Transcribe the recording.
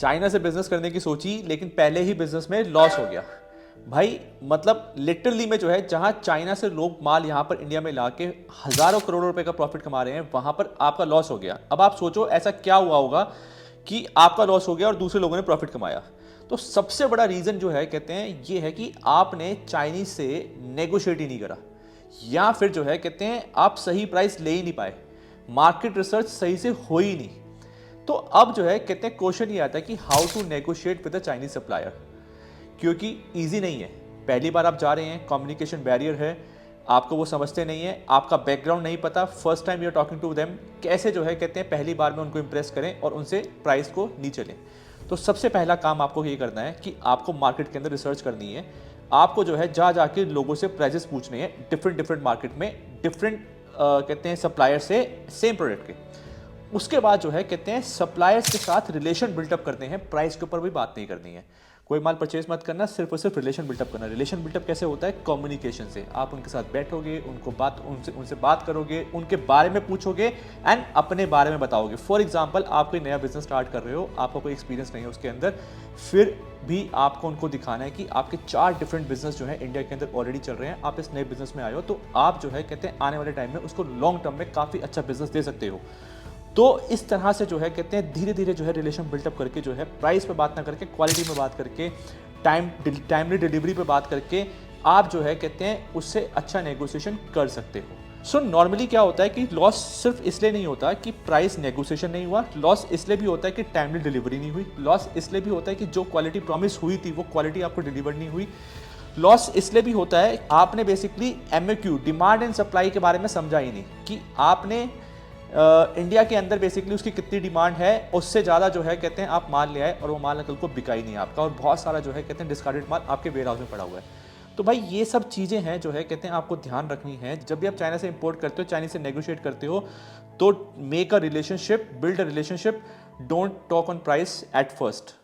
China से business करने की सोची लेकिन पहले ही बिजनेस में लॉस हो गया। भाई मतलब लिटरली में जो है जहां चाइना से लोग माल यहां पर इंडिया में लाके हजारों करोड़ों रुपए का प्रॉफिट कमा रहे हैं, वहां पर आपका लॉस हो गया। अब आप सोचो ऐसा क्या हुआ होगा कि आपका लॉस हो गया और दूसरे लोगों ने प्रॉफिट कमाया। तो सबसे बड़ा रीजन जो है कहते हैं ये है कि आपने चाइनीज से नेगोशिएट ही नहीं करा, या फिर जो है कहते हैं आप सही प्राइस ले ही नहीं पाए, मार्केट रिसर्च सही से हो ही नहीं। तो अब जो है कहते हैं क्वेश्चन ये आता है कि how to negotiate with the Chinese supplier, क्योंकि इजी नहीं है। पहली बार आप जा रहे हैं, कम्युनिकेशन बैरियर है, आपको वो समझते नहीं है, आपका बैकग्राउंड नहीं पता, first time you are talking to them, कैसे जो है कहते हैं पहली बार में उनको इंप्रेस करें और उनसे प्राइस को नीचे लें। तो सबसे पहला काम आपको ये करना है कि आपको मार्केट के अंदर रिसर्च करनी है। आपको जो है जा जाके लोगों से प्राइजेस पूछने हैं डिफरेंट डिफरेंट मार्केट में, डिफरेंट कहते हैं सप्लायर से सेम प्रोडक्ट के। उसके बाद जो है कहते हैं सप्लायर्स के साथ रिलेशन बिल्टअप करते हैं, प्राइस के ऊपर भी बात नहीं करनी है। कोई माल परचेज मत करना, सिर्फ और सिर्फ रिलेशन बिल्टअप करना। रिलेशन बिल्टअप कैसे होता है? कम्युनिकेशन से। आप उनके साथ बैठोगे, उनसे बात करोगे, उनके बारे में पूछोगे एंड अपने बारे में बताओगे। फॉर एग्जाम्पल आप कोई नया बिजनेस स्टार्ट कर रहे हो, आपका कोई एक्सपीरियंस नहीं है उसके अंदर, फिर भी आपको उनको दिखाना है कि आपके 4 डिफरेंट बिजनेस जो है इंडिया के अंदर ऑलरेडी चल रहे हैं, आप इस नए बिजनेस में आए हो, तो आप जो है कहते हैं आने वाले टाइम में उसको लॉन्ग टर्म में काफ़ी अच्छा बिजनेस दे सकते हो। तो इस तरह से जो है कहते हैं धीरे धीरे जो है रिलेशन बिल्टअप करके जो है प्राइस पे बात ना करके क्वालिटी में बात करके, टाइमली डिलीवरी पे बात करके आप जो है कहते हैं उससे अच्छा नेगोशिएशन कर सकते हो। सो नॉर्मली क्या होता है कि लॉस सिर्फ इसलिए नहीं होता कि प्राइस नेगोशिएशन नहीं हुआ, लॉस इसलिए भी होता है कि टाइमली डिलीवरी नहीं हुई, लॉस इसलिए भी होता है कि जो क्वालिटी प्रॉमिस हुई थी वो क्वालिटी आपको डिलीवर नहीं हुई, लॉस इसलिए भी होता है आपने बेसिकली एमएक्यू डिमांड एंड सप्लाई के बारे में समझा ही नहीं कि आपने इंडिया के अंदर बेसिकली उसकी कितनी डिमांड है, उससे ज़्यादा जो है कहते हैं आप माल ले आए और वो माल कल को बिका ही नहीं आपका, और बहुत सारा जो है कहते हैं डिस्कार्डेड माल आपके वेयर हाउस में पड़ा हुआ है। तो भाई ये सब चीज़ें हैं जो है कहते हैं आपको ध्यान रखनी है जब भी आप चाइना से इंपोर्ट करते हो, चाइनीज से नेगोशिएट करते हो। तो make a relationship, build a relationship, don't talk on price at first.